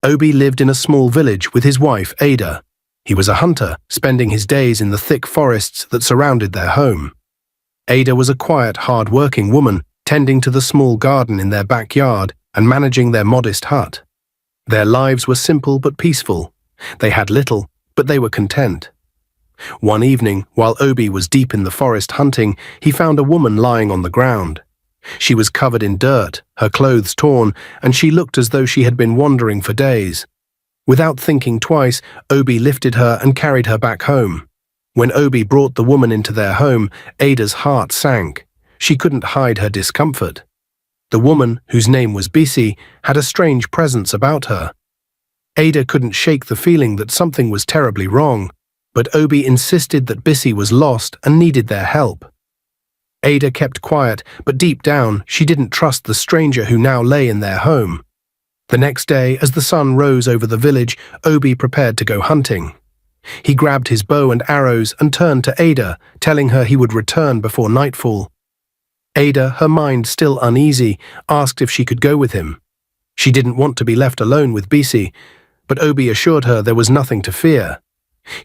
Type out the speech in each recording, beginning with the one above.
Obi lived in a small village with his wife, Ada. He was a hunter, spending his days in the thick forests that surrounded their home. Ada was a quiet, hard-working woman, tending to the small garden in their backyard and managing their modest hut. Their lives were simple but peaceful. They had little, but they were content. One evening, while Obi was deep in the forest hunting, he found a woman lying on the ground. She was covered in dirt, her clothes torn, and she looked as though she had been wandering for days. Without thinking twice, Obi lifted her and carried her back home. When Obi brought the woman into their home, Ada's heart sank. She couldn't hide her discomfort. The woman, whose name was Bisi, had a strange presence about her. Ada couldn't shake the feeling that something was terribly wrong, but Obi insisted that Bisi was lost and needed their help. Ada kept quiet, but deep down she didn't trust the stranger who now lay in their home. The next day, as the sun rose over the village, Obi prepared to go hunting. He grabbed his bow and arrows and turned to Ada, telling her he would return before nightfall. Ada, her mind still uneasy, asked if she could go with him. She didn't want to be left alone with Bisi, but Obi assured her there was nothing to fear.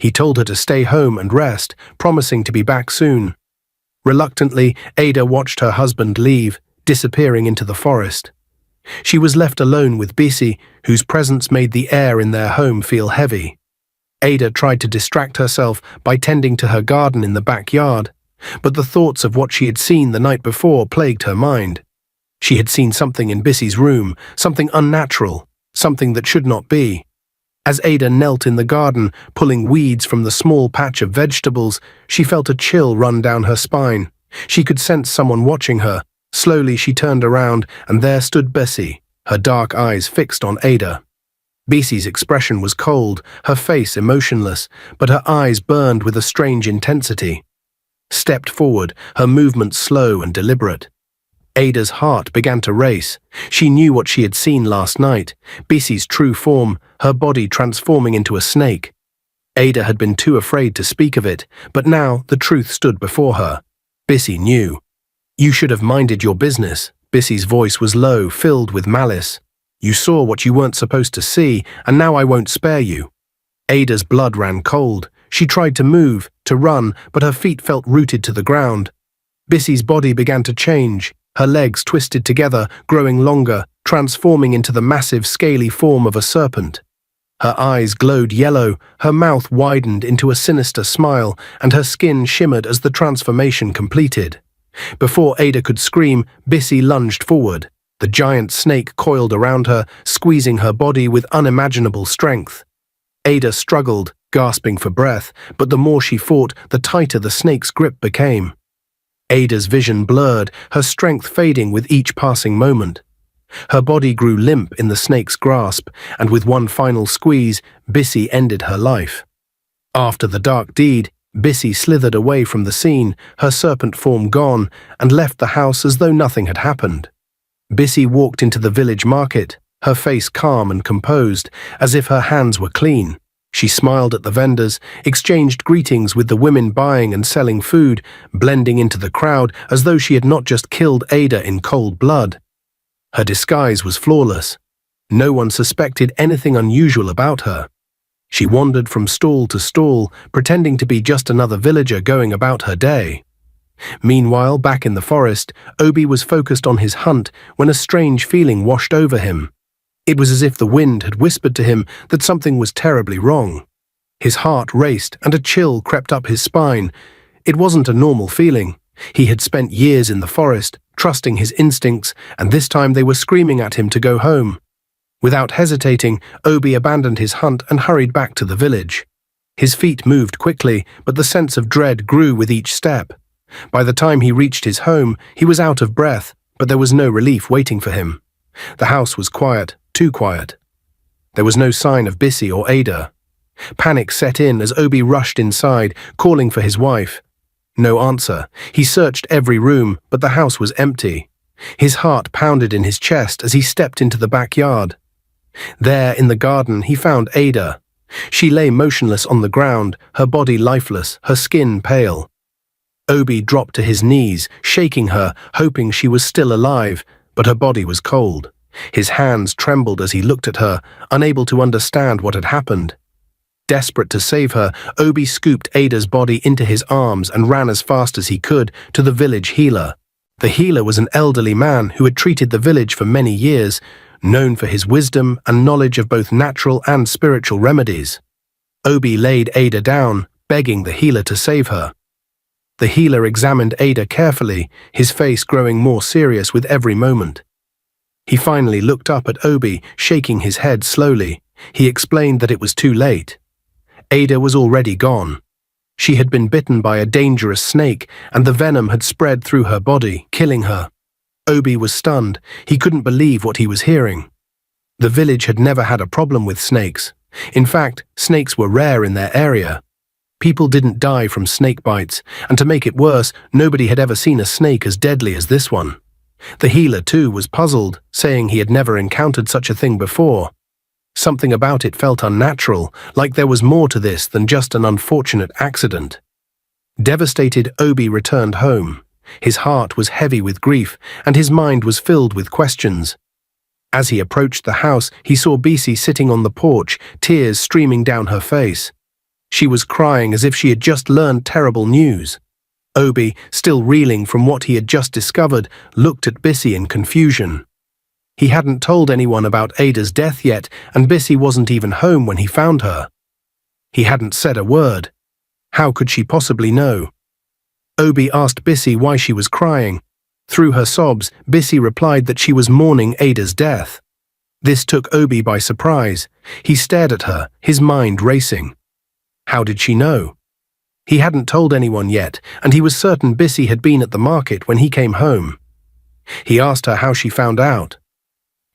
He told her to stay home and rest, promising to be back soon. Reluctantly, Ada watched her husband leave, disappearing into the forest. She was left alone with Bisi, whose presence made the air in their home feel heavy. Ada tried to distract herself by tending to her garden in the backyard, but the thoughts of what she had seen the night before plagued her mind. She had seen something in Bisi's room, something unnatural, something that should not be. As Ada knelt in the garden, pulling weeds from the small patch of vegetables, she felt a chill run down her spine. She could sense someone watching her. Slowly she turned around, and there stood Bisi, her dark eyes fixed on Ada. Bisi's expression was cold, her face emotionless, but her eyes burned with a strange intensity. Stepped forward, her movements slow and deliberate. Ada's heart began to race. She knew what she had seen last night, Bisi's true form, her body transforming into a snake. Ada had been too afraid to speak of it, but now the truth stood before her. Bisi knew. "You should have minded your business." Bisi's voice was low, filled with malice. "You saw what you weren't supposed to see, and now I won't spare you." Ada's blood ran cold. She tried to move, to run, but her feet felt rooted to the ground. Bisi's body began to change. Her legs twisted together, growing longer, transforming into the massive, scaly form of a serpent. Her eyes glowed yellow, her mouth widened into a sinister smile, and her skin shimmered as the transformation completed. Before Ada could scream, Bisi lunged forward. The giant snake coiled around her, squeezing her body with unimaginable strength. Ada struggled, gasping for breath, but the more she fought, the tighter the snake's grip became. Ada's vision blurred, her strength fading with each passing moment. Her body grew limp in the snake's grasp, and with one final squeeze, Bisi ended her life. After the dark deed, Bisi slithered away from the scene, her serpent form gone, and left the house as though nothing had happened. Bisi walked into the village market, her face calm and composed, as if her hands were clean. She smiled at the vendors, exchanged greetings with the women buying and selling food, blending into the crowd as though she had not just killed Ada in cold blood. Her disguise was flawless. No one suspected anything unusual about her. She wandered from stall to stall, pretending to be just another villager going about her day. Meanwhile, back in the forest, Obi was focused on his hunt when a strange feeling washed over him. It was as if the wind had whispered to him that something was terribly wrong. His heart raced and a chill crept up his spine. It wasn't a normal feeling. He had spent years in the forest, trusting his instincts, and this time they were screaming at him to go home. Without hesitating, Obi abandoned his hunt and hurried back to the village. His feet moved quickly, but the sense of dread grew with each step. By the time he reached his home, he was out of breath, but there was no relief waiting for him. The house was quiet, too quiet. There was no sign of Bisi or Ada. Panic set in as Obi rushed inside, calling for his wife. No answer. He searched every room, but the house was empty. His heart pounded in his chest as he stepped into the backyard. There, in the garden, he found Ada. She lay motionless on the ground, her body lifeless, her skin pale. Obi dropped to his knees, shaking her, hoping she was still alive, but her body was cold. His hands trembled as he looked at her, unable to understand what had happened. Desperate to save her, Obi scooped Ada's body into his arms and ran as fast as he could to the village healer. The healer was an elderly man who had treated the village for many years, known for his wisdom and knowledge of both natural and spiritual remedies. Obi laid Ada down, begging the healer to save her. The healer examined Ada carefully, his face growing more serious with every moment. He finally looked up at Obi, shaking his head slowly. He explained that it was too late. Ada was already gone. She had been bitten by a dangerous snake, and the venom had spread through her body, killing her. Obi was stunned. He couldn't believe what he was hearing. The village had never had a problem with snakes. In fact, snakes were rare in their area. People didn't die from snake bites, and to make it worse, nobody had ever seen a snake as deadly as this one. The healer, too, was puzzled, saying he had never encountered such a thing before. Something about it felt unnatural, like there was more to this than just an unfortunate accident. Devastated, Obi returned home. His heart was heavy with grief, and his mind was filled with questions. As he approached the house, he saw Bisi sitting on the porch, tears streaming down her face. She was crying as if she had just learned terrible news. Obi, still reeling from what he had just discovered, looked at Bisi in confusion. He hadn't told anyone about Ada's death yet, and Bisi wasn't even home when he found her. He hadn't said a word. How could she possibly know? Obi asked Bisi why she was crying. Through her sobs, Bisi replied that she was mourning Ada's death. This took Obi by surprise. He stared at her, his mind racing. How did she know? He hadn't told anyone yet, and he was certain Bisi had been at the market when he came home. He asked her how she found out.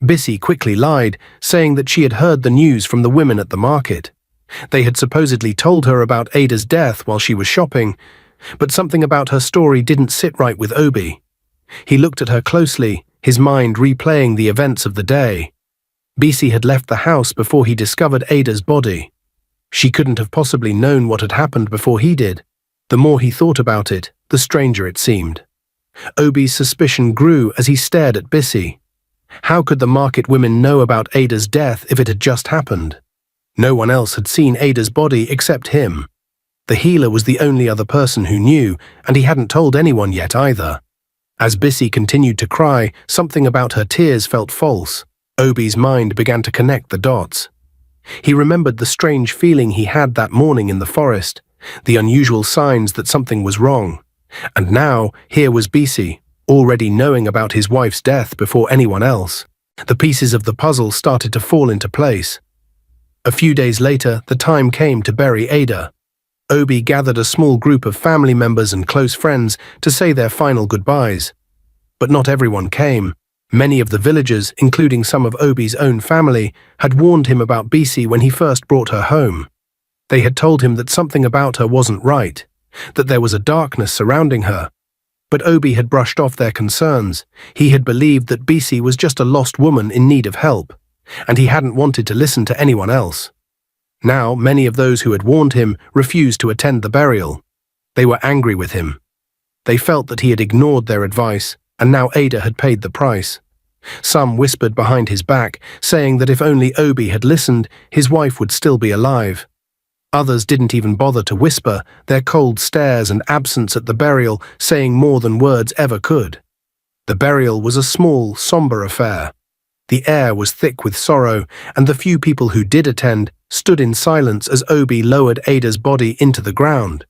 Bisi quickly lied, saying that she had heard the news from the women at the market. They had supposedly told her about Ada's death while she was shopping, but something about her story didn't sit right with Obi. He looked at her closely, his mind replaying the events of the day. Bisi had left the house before he discovered Ada's body. She couldn't have possibly known what had happened before he did. The more he thought about it, the stranger it seemed. Obi's suspicion grew as he stared at Bisi. How could the market women know about Ada's death if it had just happened? No one else had seen Ada's body except him. The healer was the only other person who knew, and he hadn't told anyone yet either. As Bisi continued to cry, something about her tears felt false. Obi's mind began to connect the dots. He remembered the strange feeling he had that morning in the forest, the unusual signs that something was wrong. And now, here was Bisi, already knowing about his wife's death before anyone else. The pieces of the puzzle started to fall into place. A few days later, the time came to bury Ada. Obi gathered a small group of family members and close friends to say their final goodbyes. But not everyone came. Many of the villagers, including some of Obi's own family, had warned him about Bisi when he first brought her home. They had told him that something about her wasn't right, that there was a darkness surrounding her. But Obi had brushed off their concerns. He had believed that Bisi was just a lost woman in need of help, and he hadn't wanted to listen to anyone else. Now, many of those who had warned him refused to attend the burial. They were angry with him. They felt that he had ignored their advice, and now Ada had paid the price. Some whispered behind his back, saying that if only Obi had listened, his wife would still be alive. Others didn't even bother to whisper, their cold stares and absence at the burial saying more than words ever could. The burial was a small, somber affair. The air was thick with sorrow, and the few people who did attend stood in silence as Obi lowered Ada's body into the ground.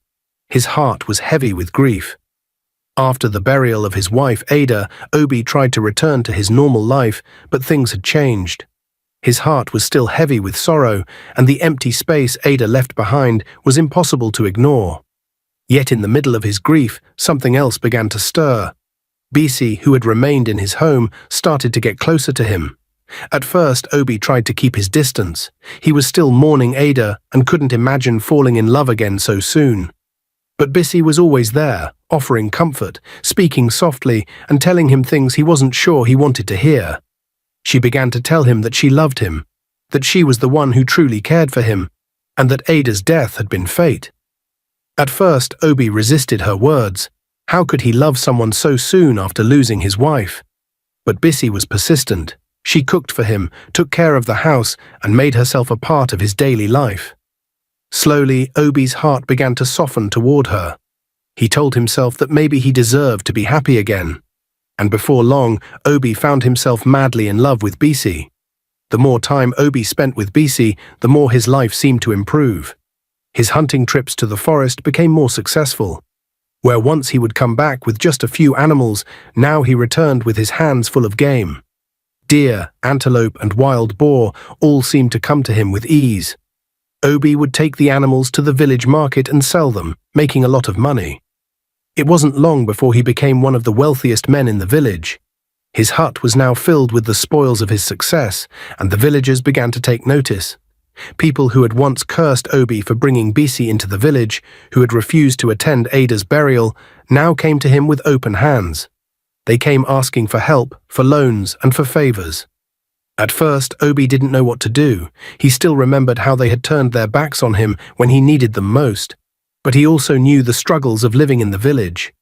His heart was heavy with grief. After the burial of his wife Ada, Obi tried to return to his normal life, but things had changed. His heart was still heavy with sorrow, and the empty space Ada left behind was impossible to ignore. Yet in the middle of his grief, something else began to stir. Bisi, who had remained in his home, started to get closer to him. At first, Obi tried to keep his distance. He was still mourning Ada and couldn't imagine falling in love again so soon. But Bisi was always there, offering comfort, speaking softly, and telling him things he wasn't sure he wanted to hear. She began to tell him that she loved him, that she was the one who truly cared for him, and that Ada's death had been fate. At first, Obi resisted her words. How could he love someone so soon after losing his wife? But Bisi was persistent. She cooked for him, took care of the house, and made herself a part of his daily life. Slowly, Obi's heart began to soften toward her. He told himself that maybe he deserved to be happy again. And before long, Obi found himself madly in love with Bisi. The more time Obi spent with Bisi, the more his life seemed to improve. His hunting trips to the forest became more successful. Where once he would come back with just a few animals, now he returned with his hands full of game. Deer, antelope, and wild boar all seemed to come to him with ease. Obi would take the animals to the village market and sell them, making a lot of money. It wasn't long before he became one of the wealthiest men in the village. His hut was now filled with the spoils of his success, and the villagers began to take notice. People who had once cursed Obi for bringing Bisi into the village, who had refused to attend Ada's burial, now came to him with open hands. They came asking for help, for loans, and for favors. At first, Obi didn't know what to do. He still remembered how they had turned their backs on him when he needed them most. But he also knew the struggles of living in the village.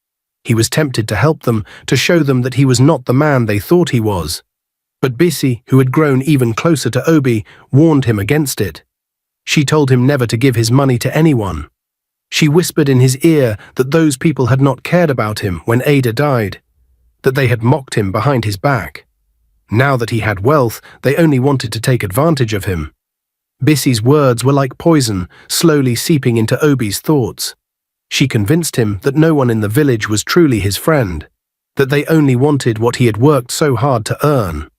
He was tempted to help them, to show them that he was not the man they thought he was. But Bisi, who had grown even closer to Obi, warned him against it. She told him never to give his money to anyone. She whispered in his ear that those people had not cared about him when Ada died, that they had mocked him behind his back. Now that he had wealth, they only wanted to take advantage of him. Bisi's words were like poison, slowly seeping into Obi's thoughts. She convinced him that no one in the village was truly his friend, that they only wanted what he had worked so hard to earn.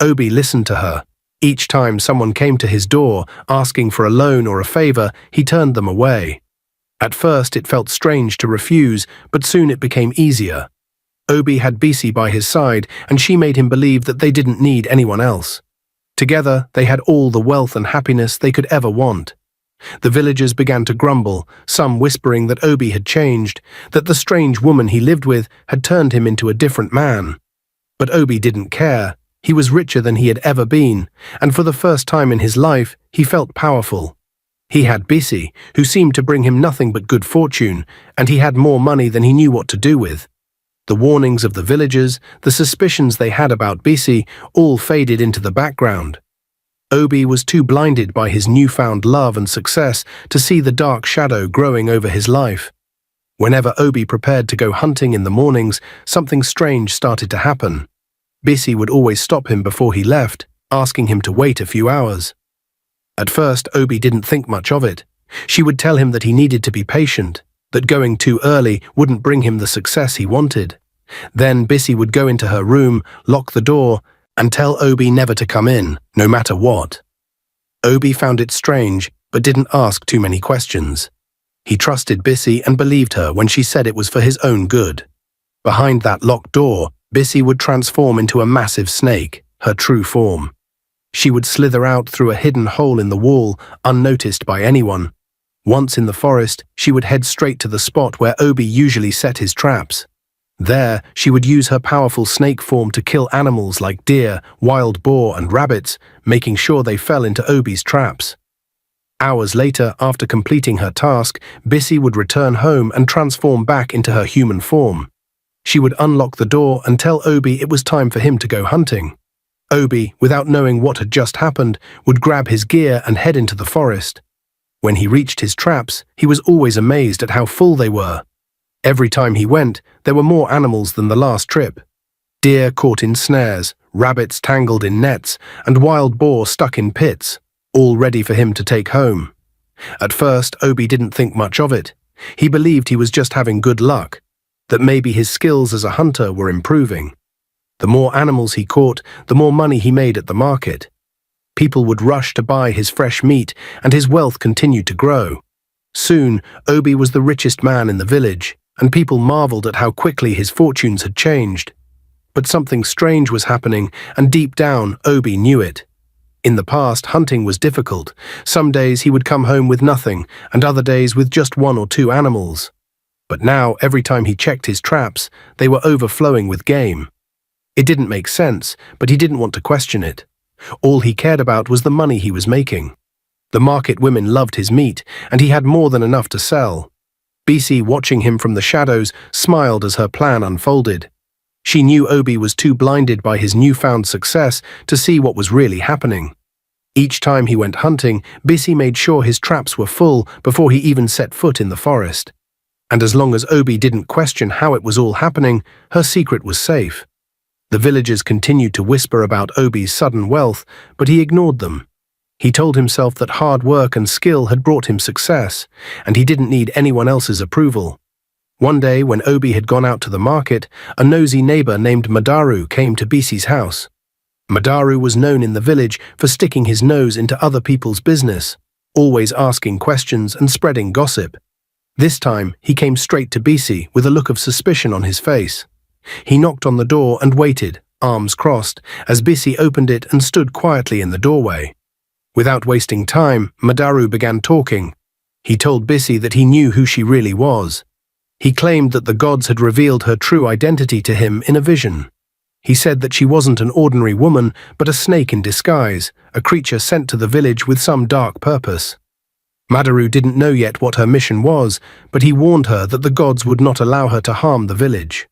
Obi listened to her. Each time someone came to his door, asking for a loan or a favor, he turned them away. At first it felt strange to refuse, but soon it became easier. Obi had Bisi by his side, and she made him believe that they didn't need anyone else. Together, they had all the wealth and happiness they could ever want. The villagers began to grumble, some whispering that Obi had changed, that the strange woman he lived with had turned him into a different man. But Obi didn't care. He was richer than he had ever been, and for the first time in his life, he felt powerful. He had Bisi, who seemed to bring him nothing but good fortune, and he had more money than he knew what to do with. The warnings of the villagers, the suspicions they had about Bisi, all faded into the background. Obi was too blinded by his newfound love and success to see the dark shadow growing over his life. Whenever Obi prepared to go hunting in the mornings, something strange started to happen. Bisi would always stop him before he left, asking him to wait a few hours. At first, Obi didn't think much of it. She would tell him that he needed to be patient, that going too early wouldn't bring him the success he wanted. Then Bisi would go into her room, lock the door, and tell Obi never to come in, no matter what. Obi found it strange, but didn't ask too many questions. He trusted Bisi and believed her when she said it was for his own good. Behind that locked door, Bisi would transform into a massive snake, her true form. She would slither out through a hidden hole in the wall, unnoticed by anyone. Once in the forest, she would head straight to the spot where Obi usually set his traps. There, she would use her powerful snake form to kill animals like deer, wild boar, and rabbits, making sure they fell into Obi's traps. Hours later, after completing her task, Bisi would return home and transform back into her human form. She would unlock the door and tell Obi it was time for him to go hunting. Obi, without knowing what had just happened, would grab his gear and head into the forest. When he reached his traps, he was always amazed at how full they were. Every time he went, there were more animals than the last trip. Deer caught in snares, rabbits tangled in nets, and wild boar stuck in pits, all ready for him to take home. At first, Obi didn't think much of it. He believed he was just having good luck, that maybe his skills as a hunter were improving. The more animals he caught, the more money he made at the market. People would rush to buy his fresh meat, and his wealth continued to grow. Soon, Obi was the richest man in the village, and people marveled at how quickly his fortunes had changed. But something strange was happening, and deep down, Obi knew it. In the past, hunting was difficult. Some days he would come home with nothing, and other days with just 1 or 2 animals. But now, every time he checked his traps, they were overflowing with game. It didn't make sense, but he didn't want to question it. All he cared about was the money he was making. The market women loved his meat, and he had more than enough to sell. Bisi, watching him from the shadows, smiled as her plan unfolded. She knew Obi was too blinded by his newfound success to see what was really happening. Each time he went hunting, Bisi made sure his traps were full before he even set foot in the forest. And as long as Obi didn't question how it was all happening, her secret was safe. The villagers continued to whisper about Obi's sudden wealth, but he ignored them. He told himself that hard work and skill had brought him success, and he didn't need anyone else's approval. One day, when Obi had gone out to the market, a nosy neighbor named Madaru came to Bisi's house. Madaru was known in the village for sticking his nose into other people's business, always asking questions and spreading gossip. This time, he came straight to Bisi with a look of suspicion on his face. He knocked on the door and waited, arms crossed, as Bisi opened it and stood quietly in the doorway. Without wasting time, Madaru began talking. He told Bisi that he knew who she really was. He claimed that the gods had revealed her true identity to him in a vision. He said that she wasn't an ordinary woman, but a snake in disguise, a creature sent to the village with some dark purpose. Madaru didn't know yet what her mission was, but he warned her that the gods would not allow her to harm the village.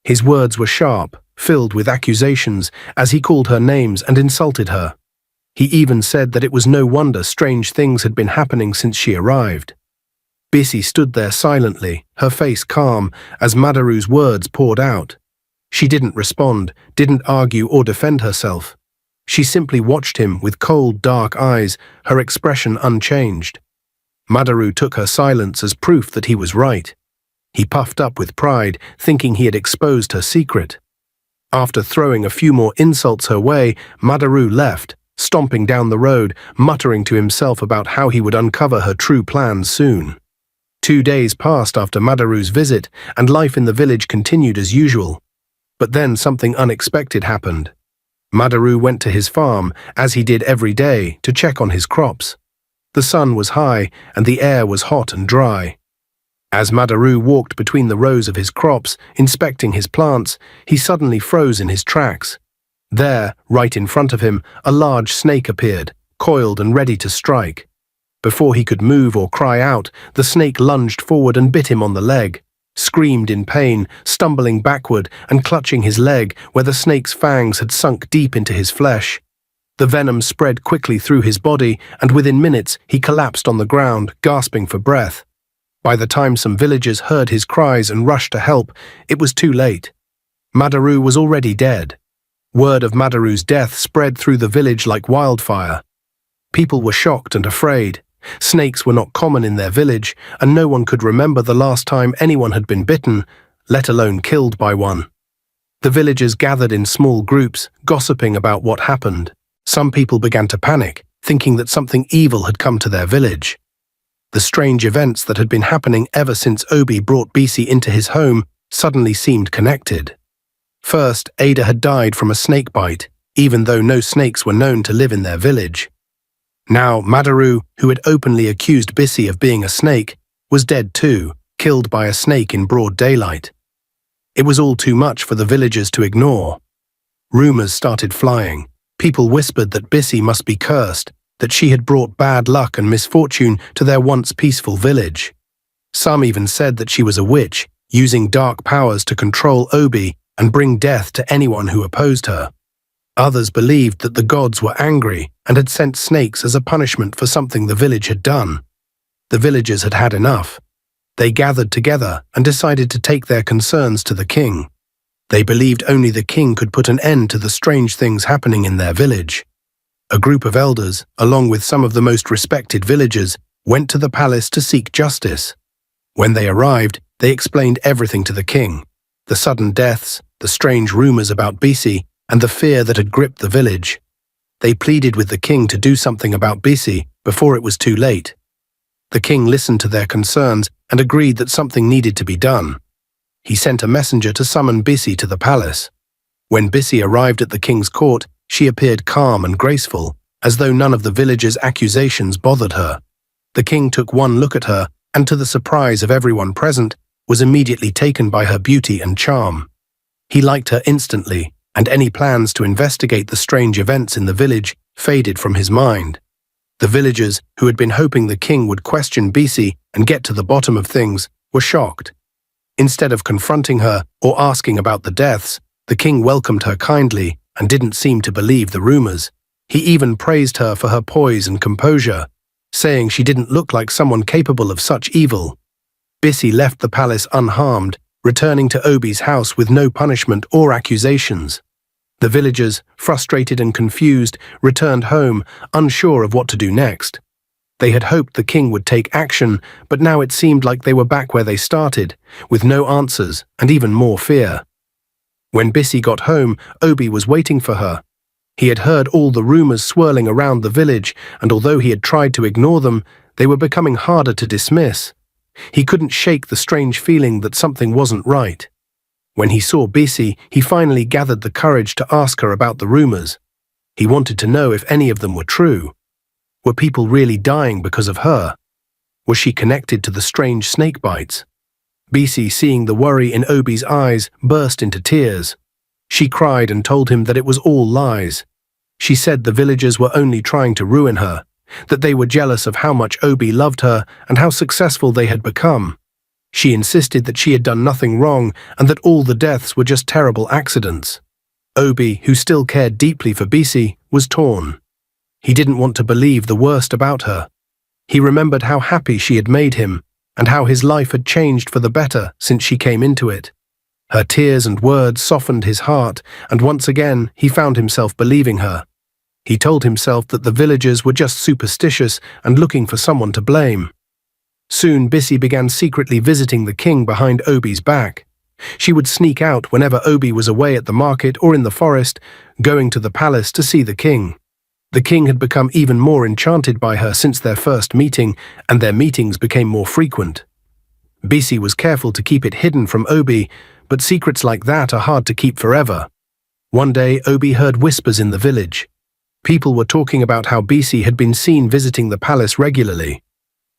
His words were sharp, filled with accusations, as he called her names and insulted her. He even said that it was no wonder strange things had been happening since she arrived. Bisi stood there silently, her face calm, as Madaru's words poured out. She didn't respond, didn't argue or defend herself. She simply watched him with cold, dark eyes, her expression unchanged. Madaru took her silence as proof that he was right. He puffed up with pride, thinking he had exposed her secret. After throwing a few more insults her way, Madaru left, stomping down the road, muttering to himself about how he would uncover her true plans soon. 2 days passed after Madaru's visit, and life in the village continued as usual. But then something unexpected happened. Madaru went to his farm, as he did every day, to check on his crops. The sun was high, and the air was hot and dry. As Madaru walked between the rows of his crops, inspecting his plants, he suddenly froze in his tracks. There, right in front of him, a large snake appeared, coiled and ready to strike. Before he could move or cry out, the snake lunged forward and bit him on the leg, screamed in pain, stumbling backward and clutching his leg where the snake's fangs had sunk deep into his flesh. The venom spread quickly through his body, and within minutes he collapsed on the ground, gasping for breath. By the time some villagers heard his cries and rushed to help, it was too late. Madaru was already dead. Word of Madaru's death spread through the village like wildfire. People were shocked and afraid. Snakes were not common in their village, and no one could remember the last time anyone had been bitten, let alone killed by one. The villagers gathered in small groups, gossiping about what happened. Some people began to panic, thinking that something evil had come to their village. The strange events that had been happening ever since Obi brought Bisi into his home suddenly seemed connected. First, Ada had died from a snake bite, even though no snakes were known to live in their village. Now, Madaru, who had openly accused Bisi of being a snake, was dead too, killed by a snake in broad daylight. It was all too much for the villagers to ignore. Rumors started flying. People whispered that Bisi must be cursed, that she had brought bad luck and misfortune to their once peaceful village. Some even said that she was a witch, using dark powers to control Obi and bring death to anyone who opposed her. Others believed that the gods were angry and had sent snakes as a punishment for something the village had done. The villagers had had enough. They gathered together and decided to take their concerns to the king. They believed only the king could put an end to the strange things happening in their village. A group of elders, along with some of the most respected villagers, went to the palace to seek justice. When they arrived, they explained everything to the king: the sudden deaths, the strange rumors about Bisi, and the fear that had gripped the village. They pleaded with the king to do something about Bisi before it was too late. The king listened to their concerns and agreed that something needed to be done. He sent a messenger to summon Bisi to the palace. When Bisi arrived at the king's court, she appeared calm and graceful, as though none of the villagers' accusations bothered her. The king took one look at her, and to the surprise of everyone present, was immediately taken by her beauty and charm. He liked her instantly, and any plans to investigate the strange events in the village faded from his mind. The villagers, who had been hoping the king would question Bisi and get to the bottom of things, were shocked. Instead of confronting her or asking about the deaths, The king welcomed her kindly and didn't seem to believe the rumors. He even praised her for her poise and composure, saying she didn't look like someone capable of such evil. Bisi left the palace unharmed, returning to Obi's house with no punishment or accusations. The villagers, frustrated and confused, returned home, unsure of what to do next. They had hoped the king would take action, but now it seemed like they were back where they started, with no answers and even more fear. When Bisi got home, Obi was waiting for her. He had heard all the rumors swirling around the village, and although he had tried to ignore them, they were becoming harder to dismiss. He couldn't shake the strange feeling that something wasn't right. When he saw Bisi, he finally gathered the courage to ask her about the rumors. He wanted to know if any of them were true. Were people really dying because of her? Was she connected to the strange snake bites? Bisi, seeing the worry in Obi's eyes, burst into tears. She cried and told him that it was all lies. She said the villagers were only trying to ruin her, that they were jealous of how much Obi loved her and how successful they had become. She insisted that she had done nothing wrong and that all the deaths were just terrible accidents. Obi, who still cared deeply for Bisi, was torn. He didn't want to believe the worst about her. He remembered how happy she had made him and how his life had changed for the better since she came into it. Her tears and words softened his heart, and once again he found himself believing her. He told himself that the villagers were just superstitious and looking for someone to blame. Soon Bisi began secretly visiting the king behind Obi's back. She would sneak out whenever Obi was away at the market or in the forest, going to the palace to see the king. The king had become even more enchanted by her since their first meeting, and their meetings became more frequent. Bisi was careful to keep it hidden from Obi, but secrets like that are hard to keep forever. One day, Obi heard whispers in the village. People were talking about how Bisi had been seen visiting the palace regularly.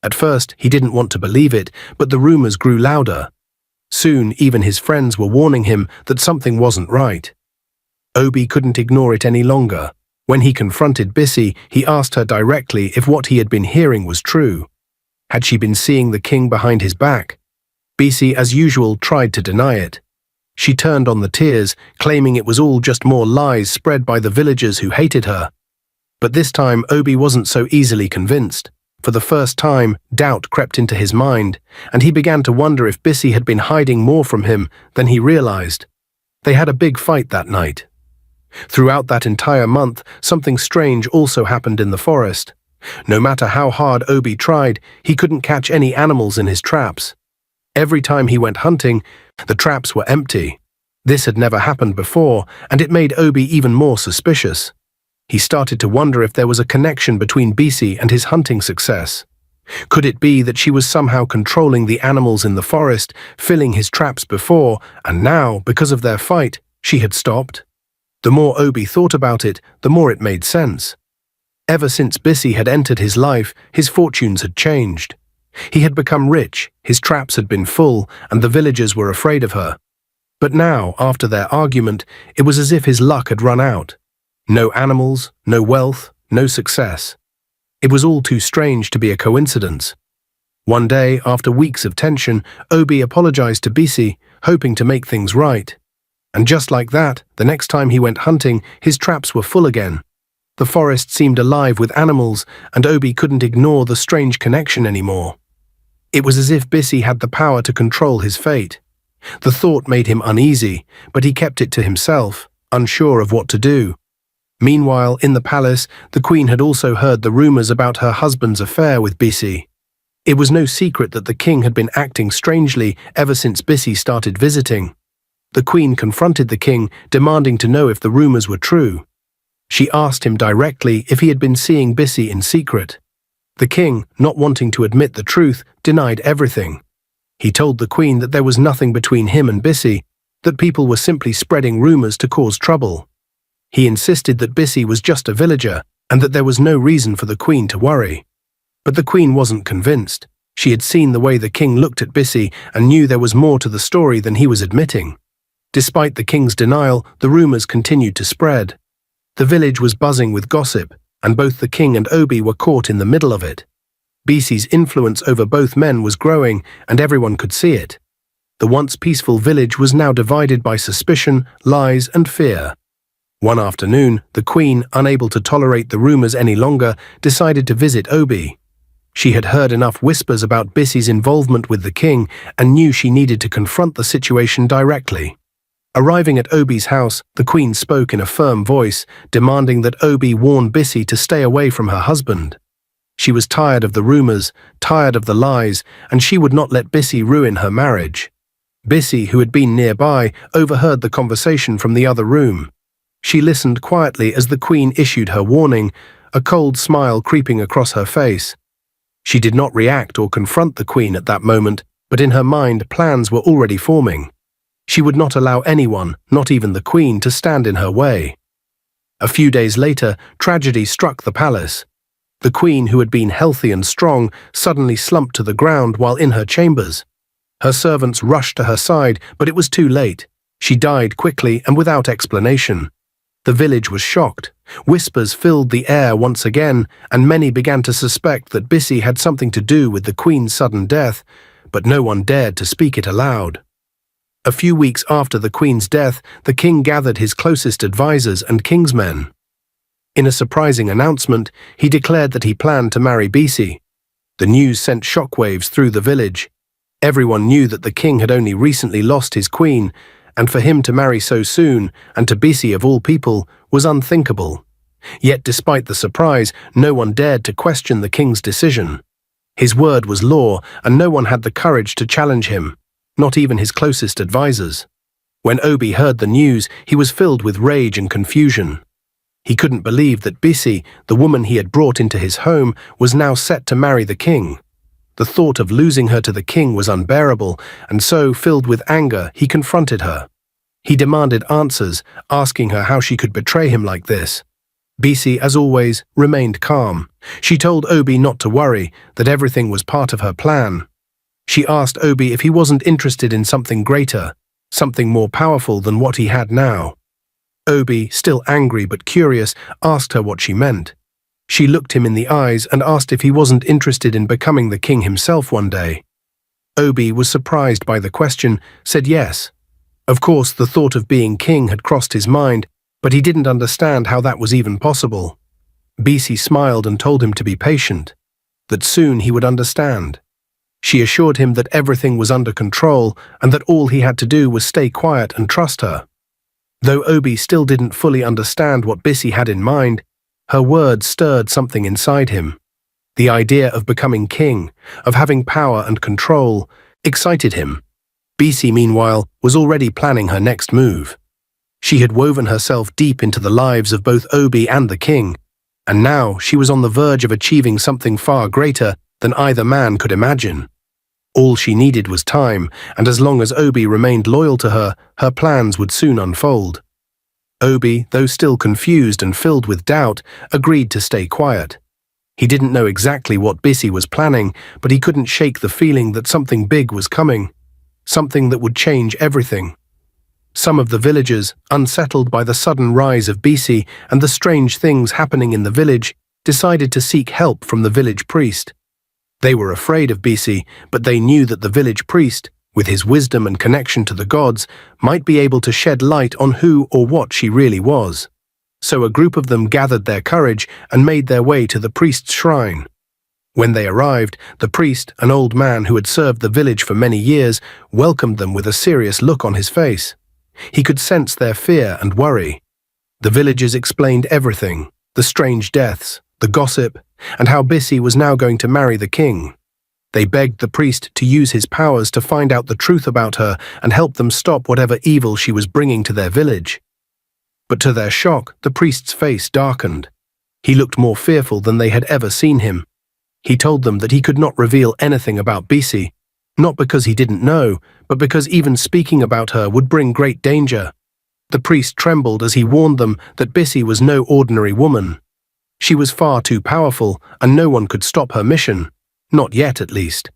At first, he didn't want to believe it, but the rumors grew louder. Soon, even his friends were warning him that something wasn't right. Obi couldn't ignore it any longer. When he confronted Bisi, he asked her directly if what he had been hearing was true. Had she been seeing the king behind his back? Bisi, as usual, tried to deny it. She turned on the tears, claiming it was all just more lies spread by the villagers who hated her. But this time, Obi wasn't so easily convinced. For the first time, doubt crept into his mind, and he began to wonder if Bisi had been hiding more from him than he realized. They had a big fight that night. Throughout that entire month, something strange also happened in the forest. No matter how hard Obi tried, he couldn't catch any animals in his traps. Every time he went hunting, the traps were empty. This had never happened before, and it made Obi even more suspicious. He started to wonder if there was a connection between Bisi and his hunting success. Could it be that she was somehow controlling the animals in the forest, filling his traps before, and now, because of their fight, she had stopped? The more Obi thought about it, the more it made sense. Ever since Bisi had entered his life, his fortunes had changed. He had become rich, his traps had been full, and the villagers were afraid of her. But now, after their argument, it was as if his luck had run out. No animals, no wealth, no success. It was all too strange to be a coincidence. One day, after weeks of tension, Obi apologized to Bisi, hoping to make things right. And just like that, the next time he went hunting, his traps were full again. The forest seemed alive with animals, and Obi couldn't ignore the strange connection anymore. It was as if Bisi had the power to control his fate. The thought made him uneasy, but he kept it to himself, unsure of what to do. Meanwhile, in the palace, the queen had also heard the rumors about her husband's affair with Bisi. It was no secret that the king had been acting strangely ever since Bisi started visiting. The queen confronted the king, demanding to know if the rumors were true. She asked him directly if he had been seeing Bisi in secret. The king, not wanting to admit the truth, denied everything. He told the queen that there was nothing between him and Bisi, that people were simply spreading rumors to cause trouble. He insisted that Bisi was just a villager and that there was no reason for the queen to worry. But the queen wasn't convinced. She had seen the way the king looked at Bisi and knew there was more to the story than he was admitting. Despite the king's denial, the rumors continued to spread. The village was buzzing with gossip, and both the king and Obi were caught in the middle of it. Bisi's influence over both men was growing, and everyone could see it. The once peaceful village was now divided by suspicion, lies, and fear. One afternoon, the queen, unable to tolerate the rumors any longer, decided to visit Obi. She had heard enough whispers about Bissie's involvement with the king and knew she needed to confront the situation directly. Arriving at Obi's house, the queen spoke in a firm voice, demanding that Obi warn Bissie to stay away from her husband. She was tired of the rumors, tired of the lies, and she would not let Bissie ruin her marriage. Bissie, who had been nearby, overheard the conversation from the other room. She listened quietly as the queen issued her warning, a cold smile creeping across her face. She did not react or confront the queen at that moment, but in her mind plans were already forming. She would not allow anyone, not even the queen, to stand in her way. A few days later, tragedy struck the palace. The queen, who had been healthy and strong, suddenly slumped to the ground while in her chambers. Her servants rushed to her side, but it was too late. She died quickly and without explanation. The village was shocked. Whispers filled the air once again, and many began to suspect that Bissie had something to do with the queen's sudden death, but no one dared to speak it aloud. A few weeks after the queen's death, the king gathered his closest advisors and kingsmen. In a surprising announcement, he declared that he planned to marry Bissie. The news sent shockwaves through the village. Everyone knew that the king had only recently lost his queen, and for him to marry so soon, and to Bissie of all people, was unthinkable. Yet despite the surprise, no one dared to question the king's decision. His word was law, and no one had the courage to challenge him, not even his closest advisors. When Obi heard the news, he was filled with rage and confusion. He couldn't believe that Bissie, the woman he had brought into his home, was now set to marry the king. The thought of losing her to the king was unbearable, and so, filled with anger, he confronted her. He demanded answers, asking her how she could betray him like this. Bissie, as always, remained calm. She told Obi not to worry, that everything was part of her plan. She asked Obi if he wasn't interested in something greater, something more powerful than what he had now. Obi, still angry but curious, asked her what she meant. She looked him in the eyes and asked if he wasn't interested in becoming the king himself one day. Obi was surprised by the question, said yes. Of course, the thought of being king had crossed his mind, but he didn't understand how that was even possible. Bissie smiled and told him to be patient, that soon he would understand. She assured him that everything was under control and that all he had to do was stay quiet and trust her. Though Obi still didn't fully understand what Bissie had in mind, her words stirred something inside him. The idea of becoming king, of having power and control, excited him. Bissie, meanwhile, was already planning her next move. She had woven herself deep into the lives of both Obi and the king, and now she was on the verge of achieving something far greater than either man could imagine. All she needed was time, and as long as Obi remained loyal to her, her plans would soon unfold. Obi, though still confused and filled with doubt, agreed to stay quiet. He didn't know exactly what Bissie was planning, but he couldn't shake the feeling that something big was coming, something that would change everything. Some of the villagers, unsettled by the sudden rise of Bissie and the strange things happening in the village, decided to seek help from the village priest. They were afraid of Bissie, but they knew that the village priest, with his wisdom and connection to the gods, might be able to shed light on who or what she really was. So a group of them gathered their courage and made their way to the priest's shrine. When they arrived, the priest, an old man who had served the village for many years, welcomed them with a serious look on his face. He could sense their fear and worry. The villagers explained everything, the strange deaths, the gossip, and how Bissie was now going to marry the king. They begged the priest to use his powers to find out the truth about her and help them stop whatever evil she was bringing to their village. But to their shock, the priest's face darkened. He looked more fearful than they had ever seen him. He told them that he could not reveal anything about Bissie, not because he didn't know, but because even speaking about her would bring great danger. The priest trembled as he warned them that Bissie was no ordinary woman. She was far too powerful, and no one could stop her mission. Not yet, at least.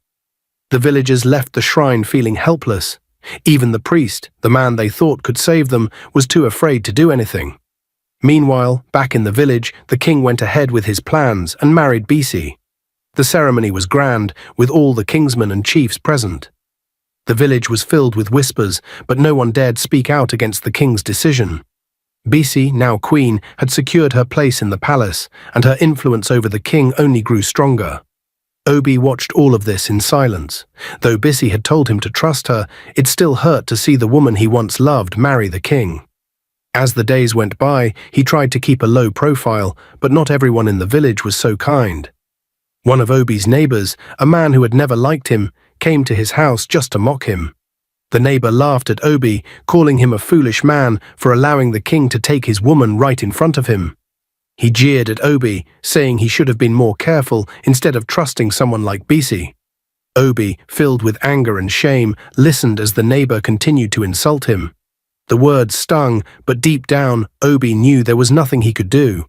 The villagers left the shrine feeling helpless. Even the priest, the man they thought could save them, was too afraid to do anything. Meanwhile, back in the village, the king went ahead with his plans and married Bissie. The ceremony was grand, with all the kingsmen and chiefs present. The village was filled with whispers, but no one dared speak out against the king's decision. Bisi, now queen, had secured her place in the palace, and her influence over the king only grew stronger. Obi watched all of this in silence. Though Bisi had told him to trust her, it still hurt to see the woman he once loved marry the king. As the days went by, he tried to keep a low profile, but not everyone in the village was so kind. One of Obi's neighbors, a man who had never liked him, came to his house just to mock him. The neighbor laughed at Obi, calling him a foolish man for allowing the king to take his woman right in front of him. He jeered at Obi, saying he should have been more careful instead of trusting someone like Bisi. Obi, filled with anger and shame, listened as the neighbor continued to insult him. The words stung, but deep down, Obi knew there was nothing he could do.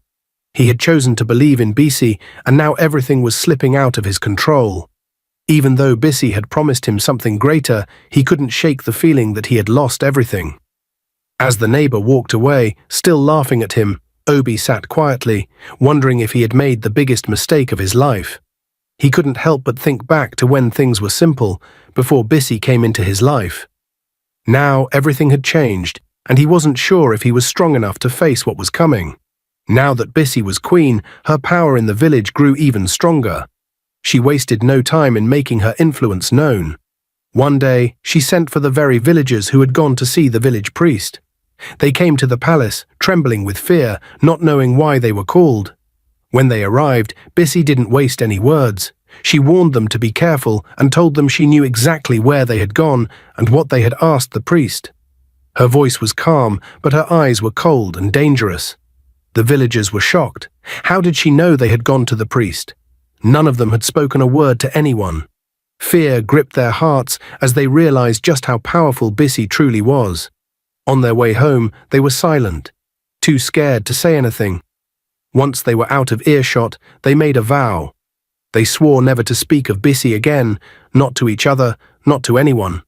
He had chosen to believe in Bisi, and now everything was slipping out of his control. Even though Bisi had promised him something greater, he couldn't shake the feeling that he had lost everything. As the neighbor walked away, still laughing at him, Obi sat quietly, wondering if he had made the biggest mistake of his life. He couldn't help but think back to when things were simple, before Bisi came into his life. Now everything had changed, and he wasn't sure if he was strong enough to face what was coming. Now that Bisi was queen, her power in the village grew even stronger. She wasted no time in making her influence known. One day, she sent for the very villagers who had gone to see the village priest. They came to the palace, trembling with fear, not knowing why they were called. When they arrived, Bisi didn't waste any words. She warned them to be careful and told them she knew exactly where they had gone and what they had asked the priest. Her voice was calm, but her eyes were cold and dangerous. The villagers were shocked. How did she know they had gone to the priest? None of them had spoken a word to anyone. Fear gripped their hearts as they realized just how powerful Bisi truly was. On their way home, they were silent, too scared to say anything. Once they were out of earshot, they made a vow. They swore never to speak of Bisi again, not to each other, not to anyone.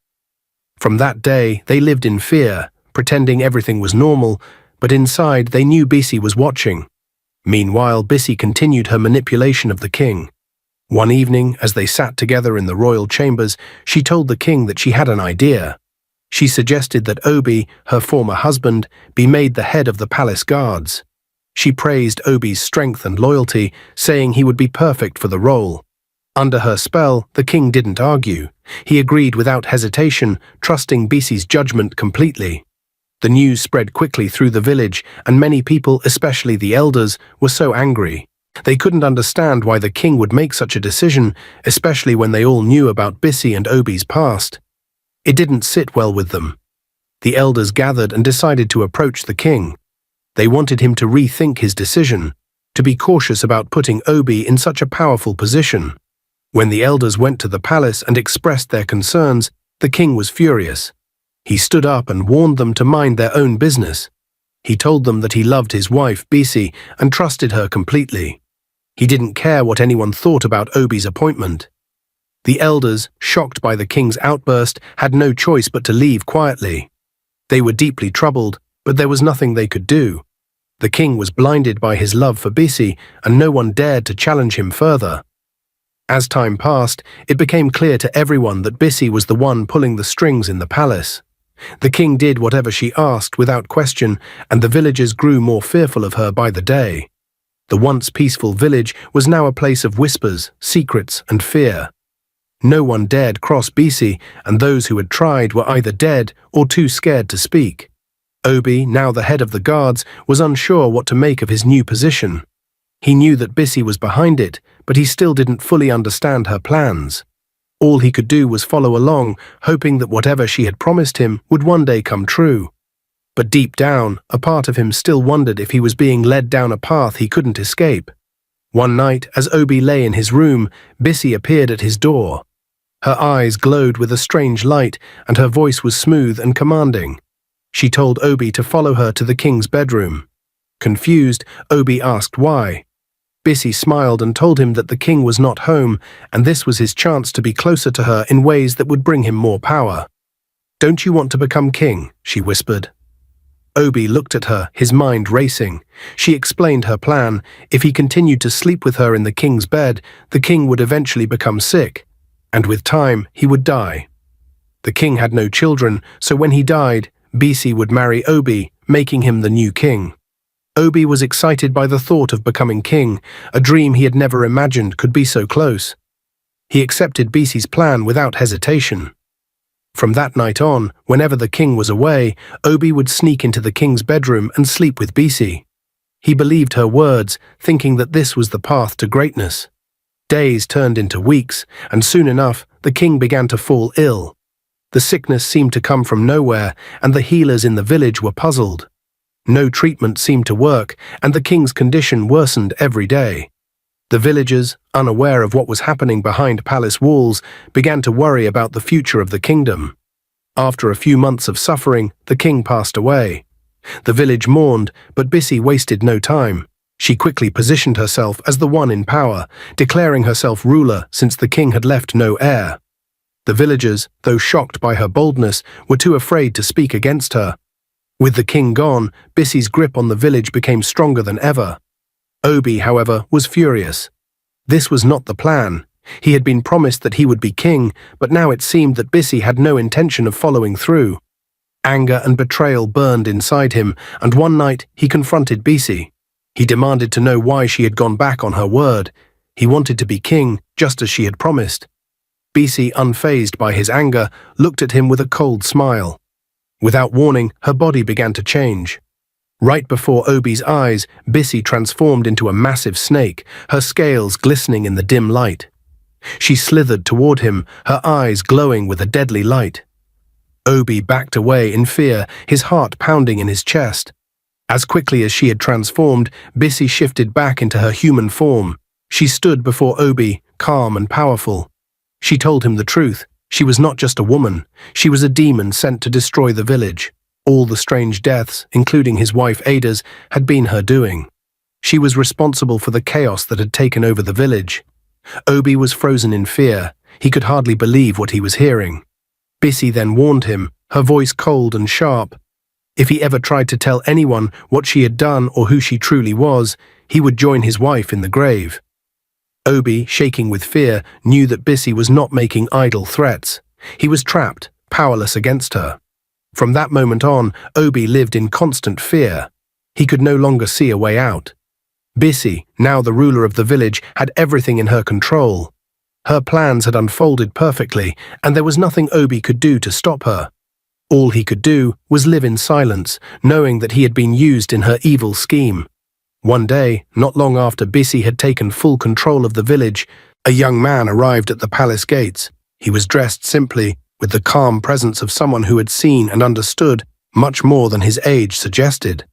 From that day, they lived in fear, pretending everything was normal, but inside they knew Bisi was watching. Meanwhile, Bisi continued her manipulation of the king. One evening, as they sat together in the royal chambers, she told the king that she had an idea. She suggested that Obi, her former husband, be made the head of the palace guards. She praised Obi's strength and loyalty, saying he would be perfect for the role. Under her spell, the king didn't argue. He agreed without hesitation, trusting Bisi's judgment completely. The news spread quickly through the village, and many people, especially the elders, were so angry. They couldn't understand why the king would make such a decision, especially when they all knew about Bisi and Obi's past. It didn't sit well with them. The elders gathered and decided to approach the king. They wanted him to rethink his decision, to be cautious about putting Obi in such a powerful position. When the elders went to the palace and expressed their concerns, the king was furious. He stood up and warned them to mind their own business. He told them that he loved his wife, Bisi, and trusted her completely. He didn't care what anyone thought about Obi's appointment. The elders, shocked by the king's outburst, had no choice but to leave quietly. They were deeply troubled, but there was nothing they could do. The king was blinded by his love for Bisi, and no one dared to challenge him further. As time passed, it became clear to everyone that Bisi was the one pulling the strings in the palace. The king did whatever she asked without question, and the villagers grew more fearful of her by the day. The once peaceful village was now a place of whispers, secrets, and fear. No one dared cross Bisi, and those who had tried were either dead or too scared to speak. Obi, now the head of the guards, was unsure what to make of his new position. He knew that Bisi was behind it, but he still didn't fully understand her plans. All he could do was follow along, hoping that whatever she had promised him would one day come true. But deep down, a part of him still wondered if he was being led down a path he couldn't escape. One night, as Obi lay in his room, Bisi appeared at his door. Her eyes glowed with a strange light, and her voice was smooth and commanding. She told Obi to follow her to the king's bedroom. Confused, Obi asked why. Bisi smiled and told him that the king was not home, and this was his chance to be closer to her in ways that would bring him more power. "Don't you want to become king?" she whispered. Obi looked at her, his mind racing. She explained her plan. If he continued to sleep with her in the king's bed, the king would eventually become sick, and with time he would die. The king had no children, so when he died, Bisi would marry Obi, making him the new king. Obi was excited by the thought of becoming king, a dream he had never imagined could be so close. He accepted Bisi's plan without hesitation. From that night on, whenever the king was away, Obi would sneak into the king's bedroom and sleep with Bisi. He believed her words, thinking that this was the path to greatness. Days turned into weeks, and soon enough, the king began to fall ill. The sickness seemed to come from nowhere, and the healers in the village were puzzled. No treatment seemed to work, and the king's condition worsened every day. The villagers, unaware of what was happening behind palace walls, began to worry about the future of the kingdom. After a few months of suffering, the king passed away. The village mourned, but Bisi wasted no time. She quickly positioned herself as the one in power, declaring herself ruler since the king had left no heir. The villagers, though shocked by her boldness, were too afraid to speak against her. With the king gone, Bisi's grip on the village became stronger than ever. Obi, however, was furious. This was not the plan. He had been promised that he would be king, but now it seemed that Bisi had no intention of following through. Anger and betrayal burned inside him, and one night he confronted Bisi. He demanded to know why she had gone back on her word. He wanted to be king, just as she had promised. Bisi, unfazed by his anger, looked at him with a cold smile. Without warning, her body began to change. Right before Obi's eyes, Bisi transformed into a massive snake, her scales glistening in the dim light. She slithered toward him, her eyes glowing with a deadly light. Obi backed away in fear, his heart pounding in his chest. As quickly as she had transformed, Bisi shifted back into her human form. She stood before Obi, calm and powerful. She told him the truth. She was not just a woman. She was a demon sent to destroy the village. All the strange deaths, including his wife Ada's, had been her doing. She was responsible for the chaos that had taken over the village. Obi was frozen in fear. He could hardly believe what he was hearing. Bisi then warned him, her voice cold and sharp. If he ever tried to tell anyone what she had done or who she truly was, he would join his wife in the grave. Obi, shaking with fear, knew that Bisi was not making idle threats. He was trapped, powerless against her. From that moment on, Obi lived in constant fear. He could no longer see a way out. Bisi, now the ruler of the village, had everything in her control. Her plans had unfolded perfectly, and there was nothing Obi could do to stop her. All he could do was live in silence, knowing that he had been used in her evil scheme. One day, not long after Bisi had taken full control of the village, a young man arrived at the palace gates. He was dressed simply, with the calm presence of someone who had seen and understood much more than his age suggested.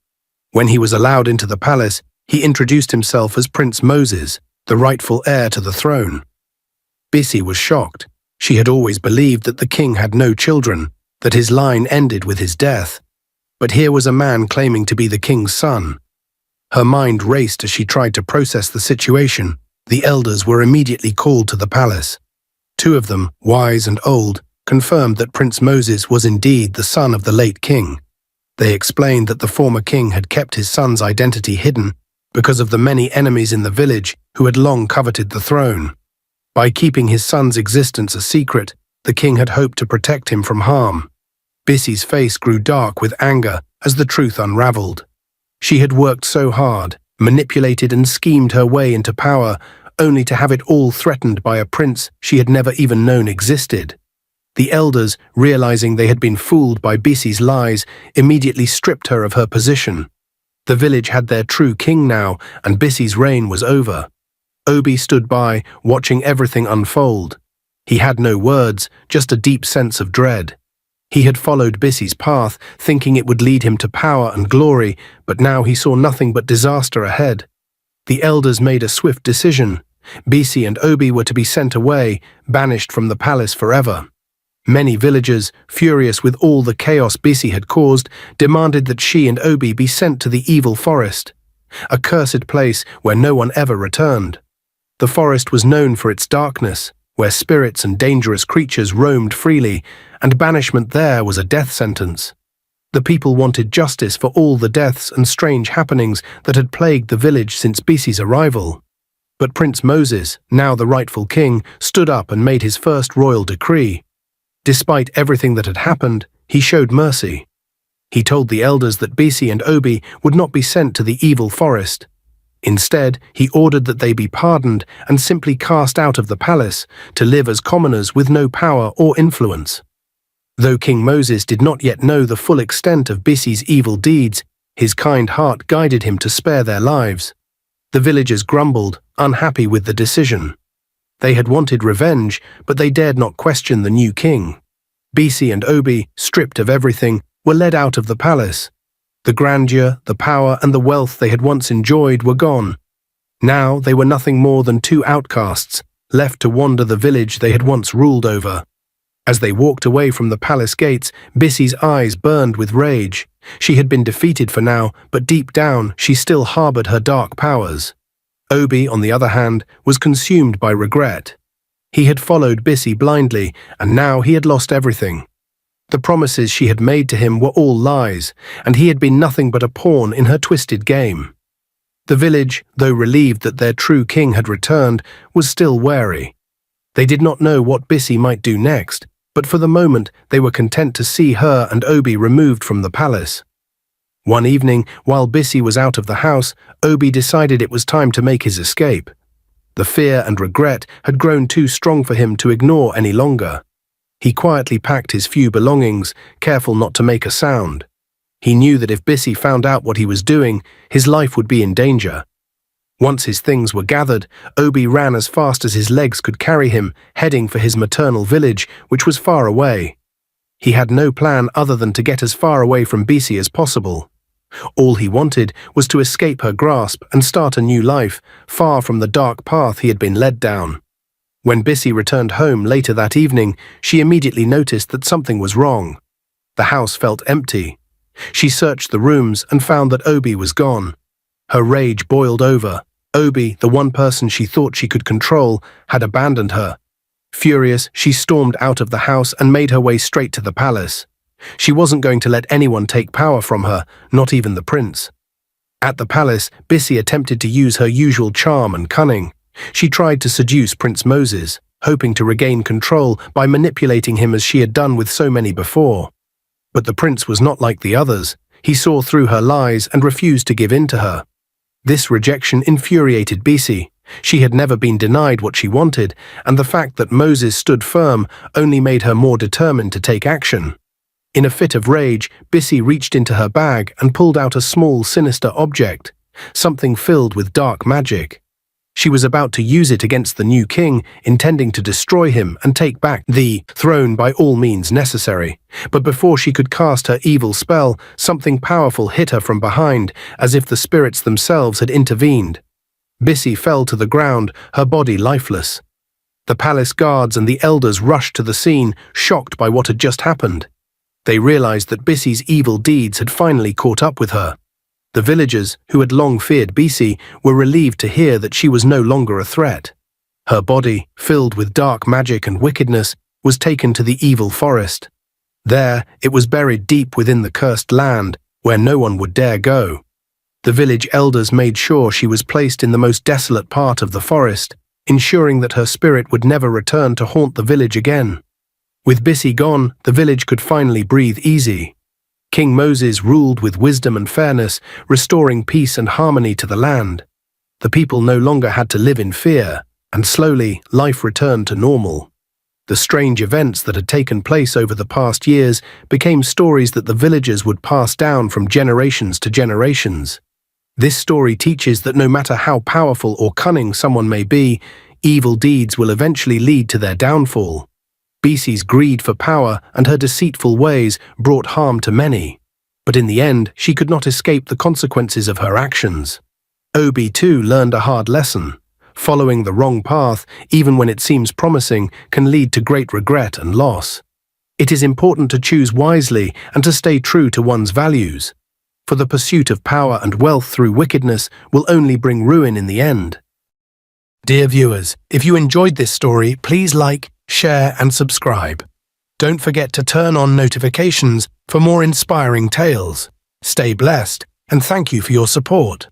When he was allowed into the palace, he introduced himself as Prince Moses, the rightful heir to the throne. Bisi was shocked. She had always believed that the king had no children, that his line ended with his death. But here was a man claiming to be the king's son. Her mind raced as she tried to process the situation. The elders were immediately called to the palace. Two of them, wise and old, confirmed that Prince Moses was indeed the son of the late king. They explained that the former king had kept his son's identity hidden because of the many enemies in the village who had long coveted the throne. By keeping his son's existence a secret, the king had hoped to protect him from harm. Bisi's face grew dark with anger as the truth unraveled. She had worked so hard, manipulated and schemed her way into power, only to have it all threatened by a prince she had never even known existed. The elders, realizing they had been fooled by Bisi's lies, immediately stripped her of her position. The village had their true king now, and Bisi's reign was over. Obi stood by, watching everything unfold. He had no words, just a deep sense of dread. He had followed Bisi's path, thinking it would lead him to power and glory, but now he saw nothing but disaster ahead. The elders made a swift decision. Bisi and Obi were to be sent away, banished from the palace forever. Many villagers, furious with all the chaos Bisi had caused, demanded that she and Obi be sent to the evil forest, a cursed place where no one ever returned. The forest was known for its darkness, where spirits and dangerous creatures roamed freely, and banishment there was a death sentence. The people wanted justice for all the deaths and strange happenings that had plagued the village since Bisi's arrival. But Prince Moses, now the rightful king, stood up and made his first royal decree. Despite everything that had happened, he showed mercy. He told the elders that Bisi and Obi would not be sent to the evil forest. Instead, he ordered that they be pardoned and simply cast out of the palace to live as commoners with no power or influence. Though King Moses did not yet know the full extent of Bisi's evil deeds, his kind heart guided him to spare their lives. The villagers grumbled, unhappy with the decision. They had wanted revenge, but they dared not question the new king. Bisi and Obi, stripped of everything, were led out of the palace. The grandeur, the power, and the wealth they had once enjoyed were gone. Now they were nothing more than two outcasts, left to wander the village they had once ruled over. As they walked away from the palace gates, Bisi's eyes burned with rage. She had been defeated for now, but deep down she still harbored her dark powers. Obi, on the other hand, was consumed by regret. He had followed Bisi blindly, and now he had lost everything. The promises she had made to him were all lies, and he had been nothing but a pawn in her twisted game. The village, though relieved that their true king had returned, was still wary. They did not know what Bisi might do next, but for the moment they were content to see her and Obi removed from the palace. One evening, while Bisi was out of the house, Obi decided it was time to make his escape. The fear and regret had grown too strong for him to ignore any longer. He quietly packed his few belongings, careful not to make a sound. He knew that if Bisi found out what he was doing, his life would be in danger. Once his things were gathered, Obi ran as fast as his legs could carry him, heading for his maternal village, which was far away. He had no plan other than to get as far away from Bisi as possible. All he wanted was to escape her grasp and start a new life, far from the dark path he had been led down. When Bisi returned home later that evening, she immediately noticed that something was wrong. The house felt empty. She searched the rooms and found that Obi was gone. Her rage boiled over. Obi, the one person she thought she could control, had abandoned her. Furious, she stormed out of the house and made her way straight to the palace. She wasn't going to let anyone take power from her, not even the prince. At the palace, Bisi attempted to use her usual charm and cunning. She tried to seduce Prince Moses, hoping to regain control by manipulating him as she had done with so many before. But the prince was not like the others. He saw through her lies and refused to give in to her. This rejection infuriated Bisi. She had never been denied what she wanted, and the fact that Moses stood firm only made her more determined to take action. In a fit of rage, Bisi reached into her bag and pulled out a small, sinister object, something filled with dark magic. She was about to use it against the new king, intending to destroy him and take back the throne by all means necessary. But before she could cast her evil spell, something powerful hit her from behind, as if the spirits themselves had intervened. Bisi fell to the ground, her body lifeless. The palace guards and the elders rushed to the scene, shocked by what had just happened. They realized that Bisi's evil deeds had finally caught up with her. The villagers, who had long feared Bisi, were relieved to hear that she was no longer a threat. Her body, filled with dark magic and wickedness, was taken to the evil forest. There, it was buried deep within the cursed land, where no one would dare go. The village elders made sure she was placed in the most desolate part of the forest, ensuring that her spirit would never return to haunt the village again. With Bisi gone, the village could finally breathe easy. King Moses ruled with wisdom and fairness, restoring peace and harmony to the land. The people no longer had to live in fear, and slowly life returned to normal. The strange events that had taken place over the past years became stories that the villagers would pass down from generations to generations. This story teaches that no matter how powerful or cunning someone may be, evil deeds will eventually lead to their downfall. Bisi's greed for power and her deceitful ways brought harm to many, but in the end she could not escape the consequences of her actions. Obi too learned a hard lesson. Following the wrong path, even when it seems promising, can lead to great regret and loss. It is important to choose wisely and to stay true to one's values, for the pursuit of power and wealth through wickedness will only bring ruin in the end. Dear viewers, if you enjoyed this story, please like, share and subscribe. Don't forget to turn on notifications for more inspiring tales. Stay blessed, and thank you for your support.